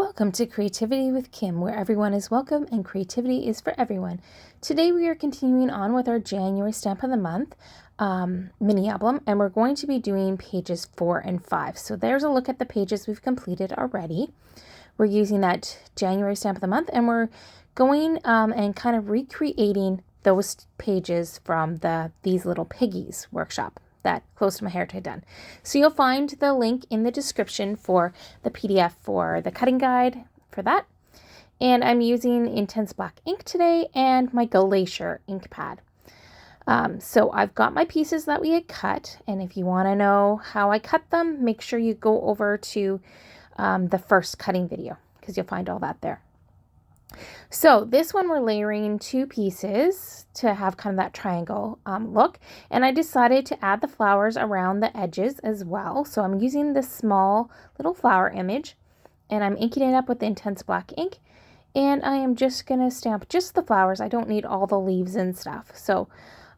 Welcome to Creativity with Kim, where everyone is welcome and creativity is for everyone. Today we are continuing on with our January Stamp of the Month mini album, and we're going to be doing pages 4 and 5. So there's a look at the pages we've completed already. We're using that January Stamp of the Month, and we're going and kind of recreating those pages from These Little Piggies workshop that Close to My Heart had done. So you'll find the link in the description for the PDF for the cutting guide for that. And I'm using Intense Black ink today and my Glacier ink pad. So I've got my pieces that we had cut, and if you want to know how I cut them, make sure you go over to the first cutting video because you'll find all that there. So this one we're layering 2 pieces to have kind of that triangle look, and I decided to add the flowers around the edges as well. So I'm using this small little flower image, and I'm inking it up with the Intense Black ink, and I am just going to stamp just the flowers. I don't need all the leaves and stuff, so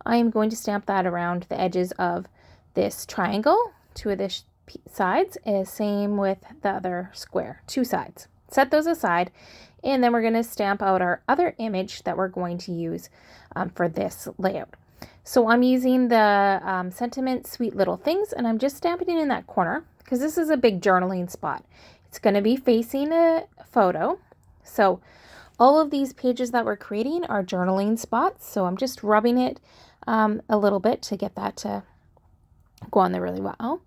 I am going to stamp that around the edges of this triangle, 2 of the sides, same with the other square, 2 sides. Set those aside, and then we're going to stamp out our other image that we're going to use for this layout. So I'm using the Sentiment Sweet Little Things, and I'm just stamping it in that corner because this is a big journaling spot. It's going to be facing a photo. So all of these pages that we're creating are journaling spots. So I'm just rubbing it a little bit to get that to go on there really well.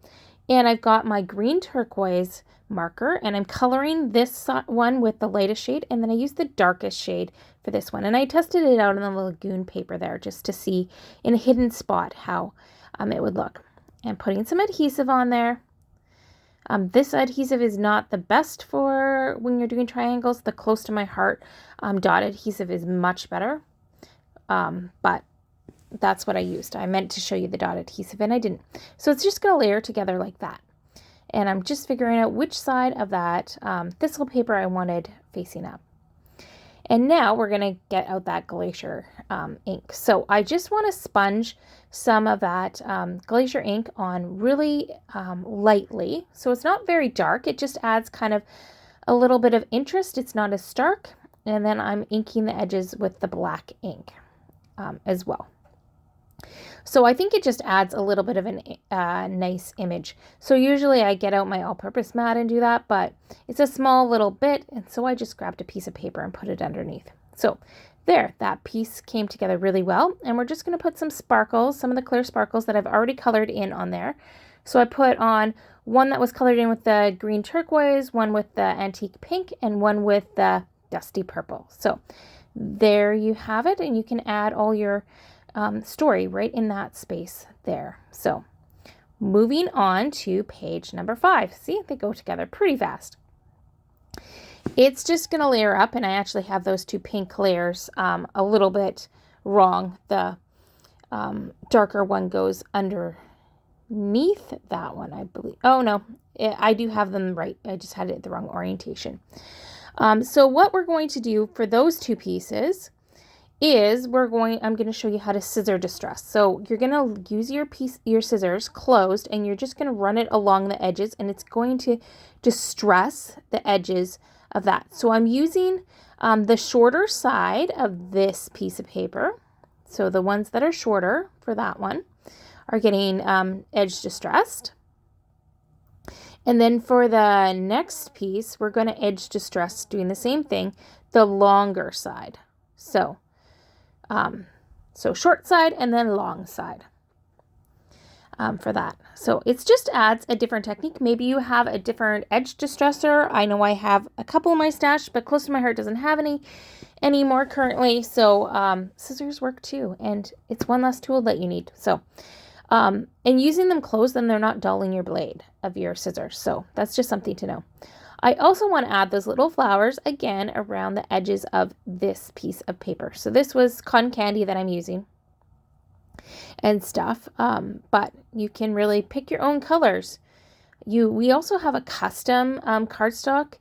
And I've got my green turquoise marker, and I'm coloring this one with the lightest shade, and then I use the darkest shade for this one. And I tested it out on the Lagoon paper there just to see in a hidden spot how it would look. And putting some adhesive on there. This adhesive is not the best for when you're doing triangles. The Close to My Heart dot adhesive is much better, but that's what I used. I meant to show you the dot adhesive and I didn't. So it's just going to layer together like that. And I'm just figuring out which side of that thistle paper I wanted facing up. And now we're going to get out that Glacier ink. So I just want to sponge some of that Glacier ink on really lightly. So it's not very dark. It just adds kind of a little bit of interest. It's not as stark. And then I'm inking the edges with the black ink as well. So I think it just adds a little bit of a nice image. So usually I get out my all-purpose mat and do that, but it's a small little bit, and so I just grabbed a piece of paper and put it underneath. So there, that piece came together really well, and we're just going to put some sparkles, some of the clear sparkles that I've already colored in on there. So I put on one that was colored in with the green turquoise, one with the antique pink, and one with the dusty purple. So there you have it, and you can add all your story right in that space there. So moving on to page number 5. See, they go together pretty fast. It's just going to layer up, and I actually have those 2 pink layers a little bit wrong. The darker one goes underneath that one, I believe. Oh no, I do have them right. I just had it the wrong orientation. So what we're going to do for those 2 pieces is I'm going to show you how to scissor distress. So you're going to use your scissors closed, and you're just going to run it along the edges, and it's going to distress the edges of that. So I'm using the shorter side of this piece of paper. So the ones that are shorter for that one are getting edge distressed. And then for the next piece, we're going to edge distress doing the same thing, the longer side. So short side and then long side for that. So it just adds a different technique. Maybe you have a different edge distresser. I know I have a couple in my stash, but Close to My Heart doesn't have any anymore currently. So scissors work too, and it's one less tool that you need. So and using them closed, then they're not dulling your blade of your scissors. So that's just something to know. I also want to add those little flowers again around the edges of this piece of paper. So this was cotton candy that I'm using and stuff, but you can really pick your own colors. We also have a custom cardstock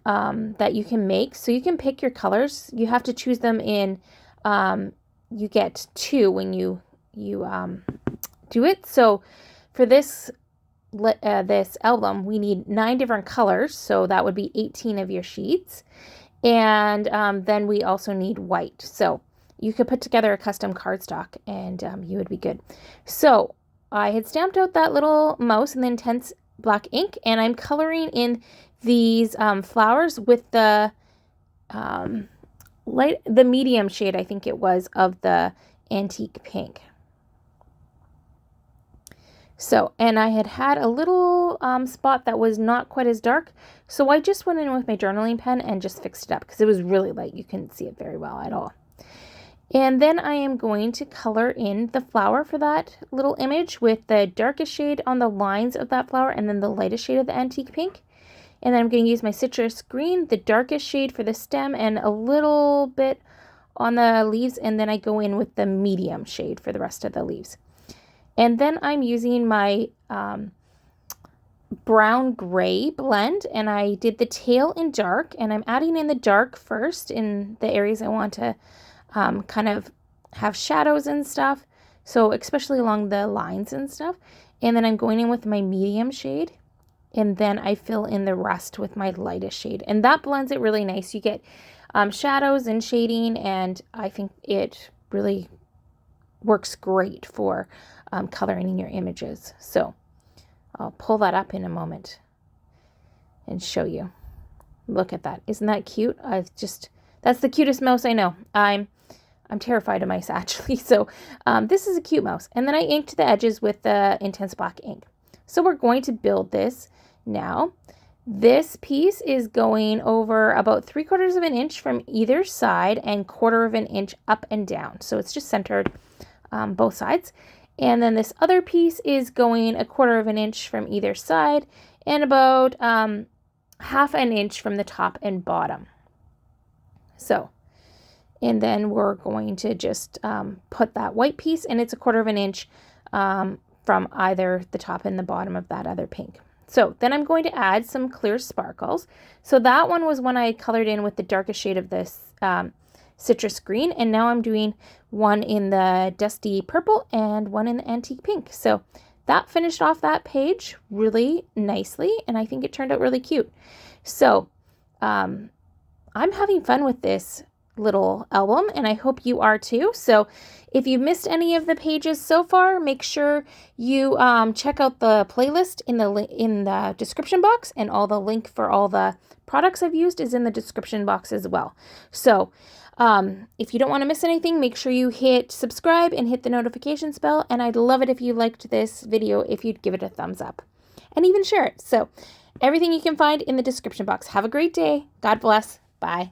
that you can make, so you can pick your colors. You have to choose them in, you get 2 when you do it. So for this this album, we need 9 different colors, so that would be 18 of your sheets. And then we also need white. So you could put together a custom cardstock and you would be good. So I had stamped out that little mouse in the intense black ink, and I'm coloring in these flowers with the medium shade, I think it was, of the antique pink. So, and I had a little spot that was not quite as dark, so I just went in with my journaling pen and just fixed it up because it was really light. You couldn't see it very well at all. And then I am going to color in the flower for that little image with the darkest shade on the lines of that flower and then the lightest shade of the antique pink. And then I'm going to use my citrus green, the darkest shade for the stem, and a little bit on the leaves, and then I go in with the medium shade for the rest of the leaves. And then I'm using my brown gray blend, and I did the tail in dark, and I'm adding in the dark first in the areas I want to kind of have shadows and stuff, so especially along the lines and stuff. And then I'm going in with my medium shade, and then I fill in the rest with my lightest shade, and that blends it really nice. You get shadows and shading, and I think it really works great for coloring in your images. So I'll pull that up in a moment and show you. Look at that. Isn't that cute? That's the cutest mouse I know. I'm terrified of mice, actually. So this is a cute mouse. And then I inked the edges with the intense black ink. So we're going to build this now. This piece is going over about 3/4 of an inch from either side and 1/4 of an inch up and down. So it's just centered both sides. And then this other piece is going 1/4 of an inch from either side and about 1/2 an inch from the top and bottom. So, and then we're going to just put that white piece, and it's 1/4 of an inch from either the top and the bottom of that other pink. So then I'm going to add some clear sparkles. So that one was when I colored in with the darkest shade of this citrus green, and now I'm doing one in the dusty purple and one in the antique pink. So that finished off that page really nicely, and I think it turned out really cute. So I'm having fun with this little album, and I hope you are too. So if you missed any of the pages so far, make sure you check out the playlist in the description box, and all the link for all the products I've used is in the description box as well. So if you don't want to miss anything, make sure you hit subscribe and hit the notifications bell. And I'd love it if you liked this video, if you'd give it a thumbs up and even share it. So everything you can find in the description box. Have a great day. God bless. Bye.